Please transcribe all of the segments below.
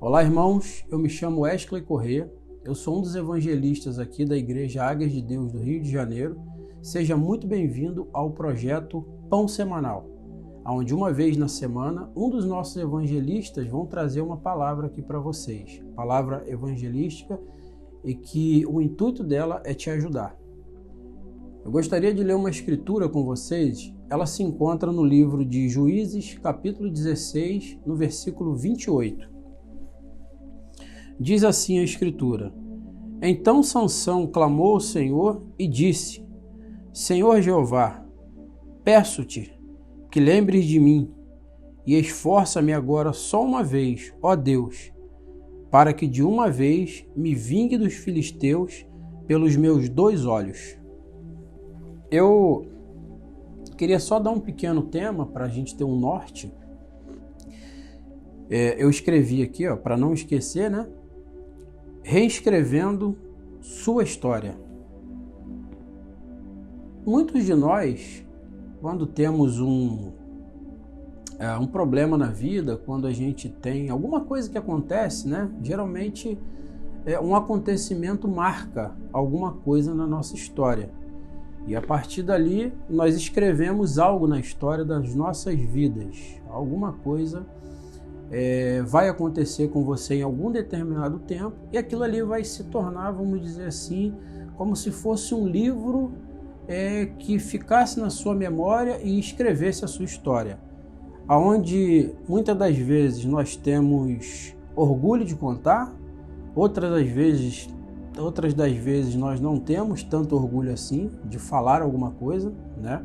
Olá, irmãos, eu me chamo Wesley Corrêa, eu sou um dos evangelistas aqui da Igreja Águias de Deus do Rio de Janeiro. Seja muito bem-vindo ao projeto Pão Semanal, onde uma vez na semana, um dos nossos evangelistas vão trazer uma palavra aqui para vocês, palavra evangelística, e que o intuito dela é te ajudar. Eu gostaria de ler uma escritura com vocês, ela se encontra no livro de Juízes, capítulo 16, no versículo 28. Diz assim a escritura: Então Sansão clamou ao Senhor e disse: Senhor Jeová, peço-te que lembres de mim e esforça-me agora só uma vez, ó Deus, para que de uma vez me vingue dos filisteus pelos meus 2 olhos. Eu queria só dar um pequeno tema para a gente ter um norte. Eu escrevi aqui, para não esquecer, né? Reescrevendo sua história. Muitos de nós, quando temos um problema na vida, quando a gente tem alguma coisa que acontece, né? Geralmente um acontecimento marca alguma coisa na nossa história. E a partir dali nós escrevemos algo na história das nossas vidas. Alguma coisa vai acontecer com você em algum determinado tempo e aquilo ali vai se tornar, vamos dizer assim, como se fosse um livro que ficasse na sua memória e escrevesse a sua história. Onde muitas das vezes nós temos orgulho de contar, outras das vezes nós não temos tanto orgulho assim de falar alguma coisa, né?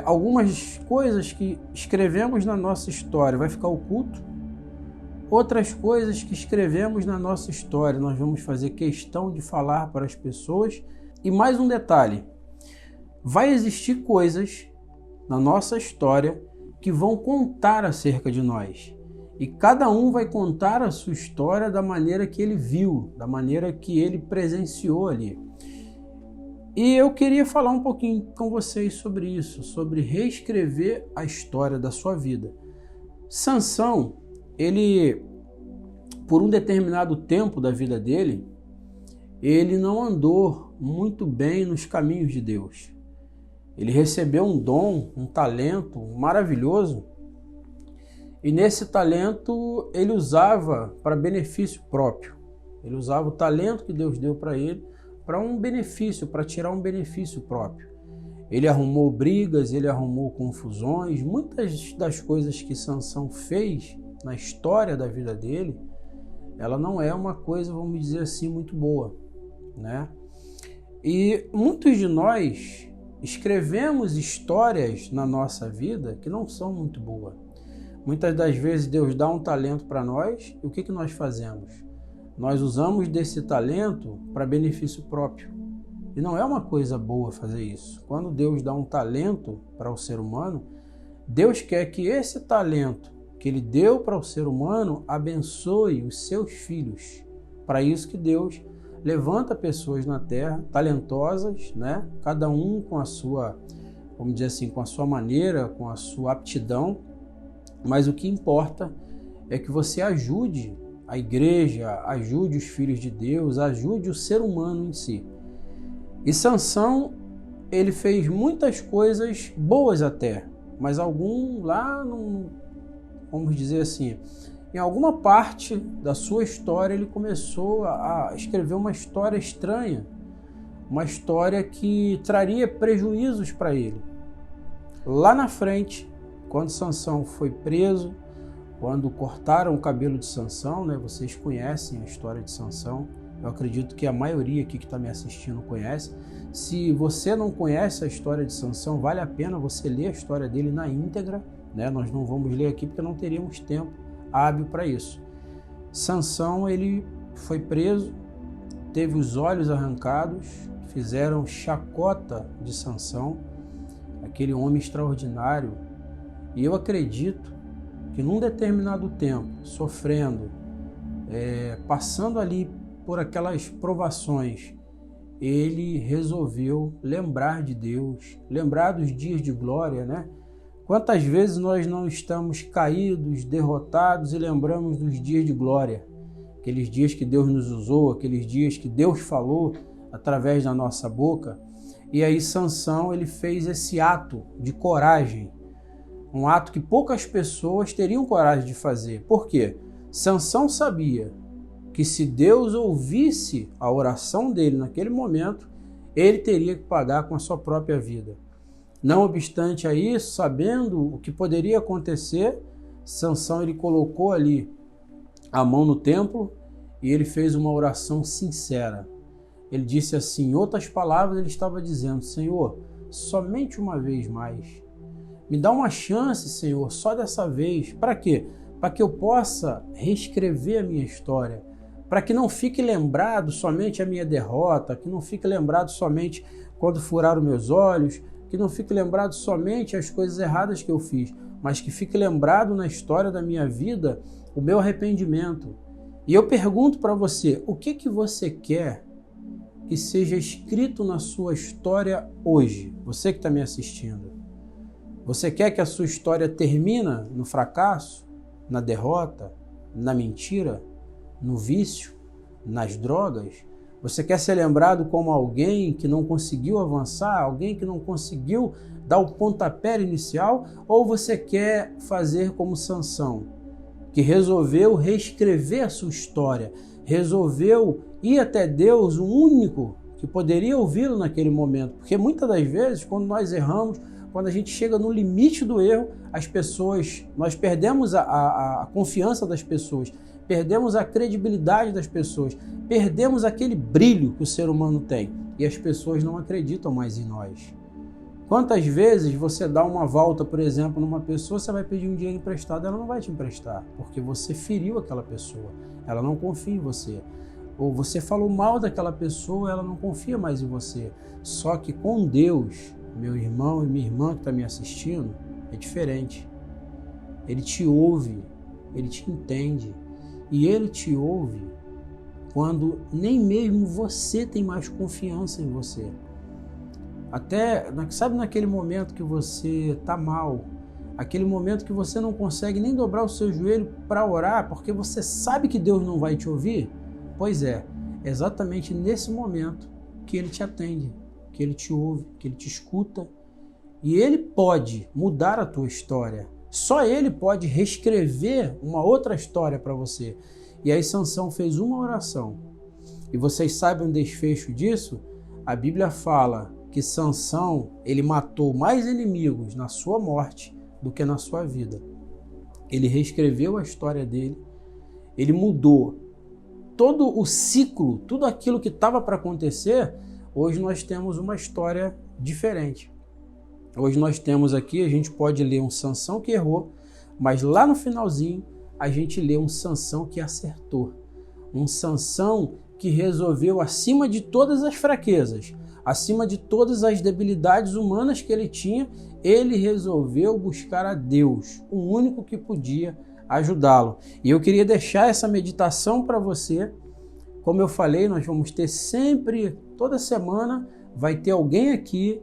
Algumas coisas que escrevemos na nossa história vai ficar oculto, outras coisas que escrevemos na nossa história nós vamos fazer questão de falar para as pessoas. E mais um detalhe, vai existir coisas na nossa história que vão contar acerca de nós. E cada um vai contar a sua história da maneira que ele viu, da maneira que ele presenciou ali. E eu queria falar um pouquinho com vocês sobre isso, sobre reescrever a história da sua vida. Sansão, ele, por um determinado tempo da vida dele, ele não andou muito bem nos caminhos de Deus. Ele recebeu um dom, um talento maravilhoso, e nesse talento ele usava para benefício próprio. Ele usava o talento que Deus deu para ele para um benefício, para tirar um benefício próprio. Ele arrumou brigas, ele arrumou confusões. Muitas das coisas que Sansão fez na história da vida dele, ela não é uma coisa, vamos dizer assim, muito boa, né? E muitos de nós escrevemos histórias na nossa vida que não são muito boas. Muitas das vezes Deus dá um talento para nós e o que nós fazemos? Nós usamos desse talento para benefício próprio. E não é uma coisa boa fazer isso. Quando Deus dá um talento para o ser humano, Deus quer que esse talento que Ele deu para o ser humano abençoe os seus filhos. Para isso que Deus levanta pessoas na terra talentosas, né? Cada um com a sua, vamos dizer assim, com a sua maneira, com a sua aptidão. Mas o que importa é que você ajude a igreja, ajude os filhos de Deus, ajude o ser humano em si. E Sansão, ele fez muitas coisas boas até, mas vamos dizer assim, em alguma parte da sua história ele começou a escrever uma história estranha, uma história que traria prejuízos para ele. Lá na frente, quando Sansão foi preso, quando cortaram o cabelo de Sansão, né? Vocês conhecem a história de Sansão. Eu acredito que a maioria aqui que está me assistindo conhece. Se você não conhece a história de Sansão, vale a pena você ler a história dele na íntegra, né? Nós não vamos ler aqui porque não teríamos tempo hábil para isso. Sansão, ele foi preso, teve os olhos arrancados, fizeram chacota de Sansão, aquele homem extraordinário. E eu acredito que num determinado tempo, sofrendo, passando ali por aquelas provações, ele resolveu lembrar de Deus, lembrar dos dias de glória, né? Quantas vezes nós não estamos caídos, derrotados e lembramos dos dias de glória, aqueles dias que Deus nos usou, aqueles dias que Deus falou através da nossa boca. E aí Sansão, ele fez esse ato de coragem, um ato que poucas pessoas teriam coragem de fazer. Por quê? Sansão sabia que se Deus ouvisse a oração dele naquele momento, ele teria que pagar com a sua própria vida. Não obstante a isso, sabendo o que poderia acontecer, Sansão ele colocou ali a mão no templo e ele fez uma oração sincera. Ele disse assim, em outras palavras, ele estava dizendo, Senhor, somente uma vez mais, me dá uma chance, Senhor, só dessa vez. Para quê? Para que eu possa reescrever a minha história, para que não fique lembrado somente a minha derrota, que não fique lembrado somente quando furaram meus olhos, que não fique lembrado somente as coisas erradas que eu fiz, mas que fique lembrado na história da minha vida o meu arrependimento. E eu pergunto para você, o que você quer que seja escrito na sua história hoje? Você que está me assistindo. Você quer que a sua história termine no fracasso, na derrota, na mentira, no vício, nas drogas? Você quer ser lembrado como alguém que não conseguiu avançar, alguém que não conseguiu dar o pontapé inicial? Ou você quer fazer como Sansão, que resolveu reescrever a sua história, resolveu ir até Deus, o único que poderia ouvi-lo naquele momento? Porque muitas das vezes, quando nós erramos, quando a gente chega no limite do erro, nós perdemos a confiança das pessoas, perdemos a credibilidade das pessoas, perdemos aquele brilho que o ser humano tem e as pessoas não acreditam mais em nós. Quantas vezes você dá uma volta, por exemplo, numa pessoa, você vai pedir um dinheiro emprestado, ela não vai te emprestar, porque você feriu aquela pessoa, ela não confia em você. Ou você falou mal daquela pessoa, ela não confia mais em você. Só que com Deus, meu irmão e minha irmã que está me assistindo, é diferente. Ele te ouve, ele te entende. E ele te ouve quando nem mesmo você tem mais confiança em você. Até, sabe, naquele momento que você está mal, aquele momento que você não consegue nem dobrar o seu joelho para orar, porque você sabe que Deus não vai te ouvir? Pois é exatamente nesse momento que ele te atende, que ele te ouve, que ele te escuta, e ele pode mudar a tua história. Só ele pode reescrever uma outra história para você. E aí Sansão fez uma oração. E vocês sabem o desfecho disso? A Bíblia fala que Sansão, ele matou mais inimigos na sua morte do que na sua vida. Ele reescreveu a história dele, ele mudou todo o ciclo, tudo aquilo que estava para acontecer. Hoje nós temos uma história diferente. Hoje nós temos aqui, a gente pode ler um Sansão que errou, mas lá no finalzinho a gente lê um Sansão que acertou. Um Sansão que resolveu, acima de todas as fraquezas, acima de todas as debilidades humanas que ele tinha, ele resolveu buscar a Deus, o único que podia ajudá-lo. E eu queria deixar essa meditação para você. Como eu falei, nós vamos ter sempre, toda semana, vai ter alguém aqui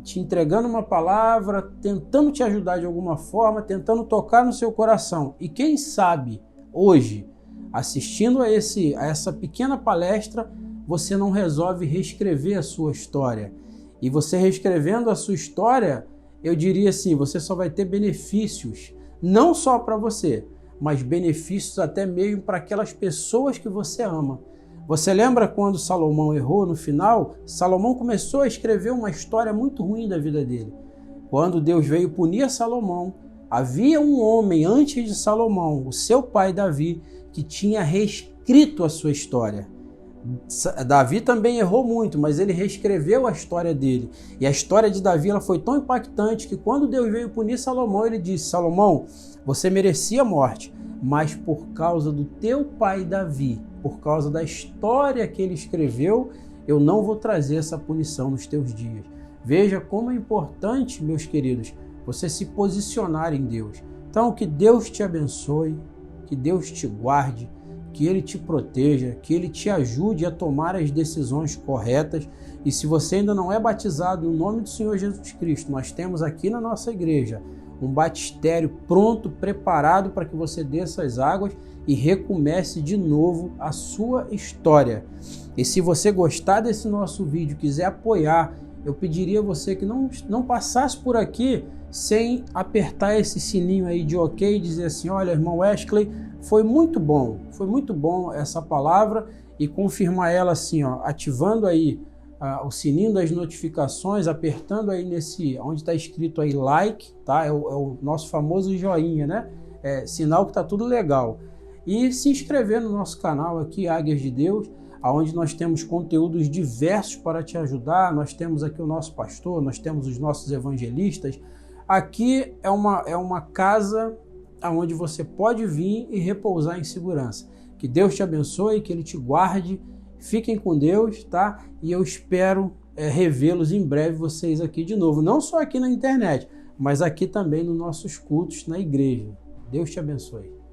te entregando uma palavra, tentando te ajudar de alguma forma, tentando tocar no seu coração. E quem sabe, hoje, assistindo a essa pequena palestra, você não resolve reescrever a sua história. E você reescrevendo a sua história, eu diria assim, você só vai ter benefícios, não só para você, mas benefícios até mesmo para aquelas pessoas que você ama. Você lembra quando Salomão errou no final? Salomão começou a escrever uma história muito ruim da vida dele. Quando Deus veio punir Salomão, havia um homem antes de Salomão, o seu pai Davi, que tinha reescrito a sua história. Davi também errou muito, mas ele reescreveu a história dele. E a história de Davi ela foi tão impactante que quando Deus veio punir Salomão, ele disse: Salomão, você merecia a morte, mas por causa do teu pai Davi, por causa da história que ele escreveu, eu não vou trazer essa punição nos teus dias. Veja como é importante, meus queridos, você se posicionar em Deus. Então, que Deus te abençoe, que Deus te guarde, que Ele te proteja, que Ele te ajude a tomar as decisões corretas. E se você ainda não é batizado no nome do Senhor Jesus Cristo, nós temos aqui na nossa igreja um batistério pronto, preparado para que você desça as águas e recomece de novo a sua história. E se você gostar desse nosso vídeo, quiser apoiar, eu pediria a você que não passasse por aqui sem apertar esse sininho aí de ok e dizer assim: olha, irmão Wesley, foi muito bom essa palavra, e confirmar ela assim, ó, ativando aí o sininho das notificações, apertando aí nesse, onde está escrito aí like, tá? É o nosso famoso joinha, né? Sinal que tá tudo legal. E se inscrever no nosso canal aqui, Águias de Deus, onde nós temos conteúdos diversos para te ajudar. Nós temos aqui o nosso pastor, nós temos os nossos evangelistas. Aqui é uma casa onde você pode vir e repousar em segurança. Que Deus te abençoe, que Ele te guarde. Fiquem com Deus, tá? E eu espero revê-los em breve, vocês aqui de novo. Não só aqui na internet, mas aqui também nos nossos cultos na igreja. Deus te abençoe.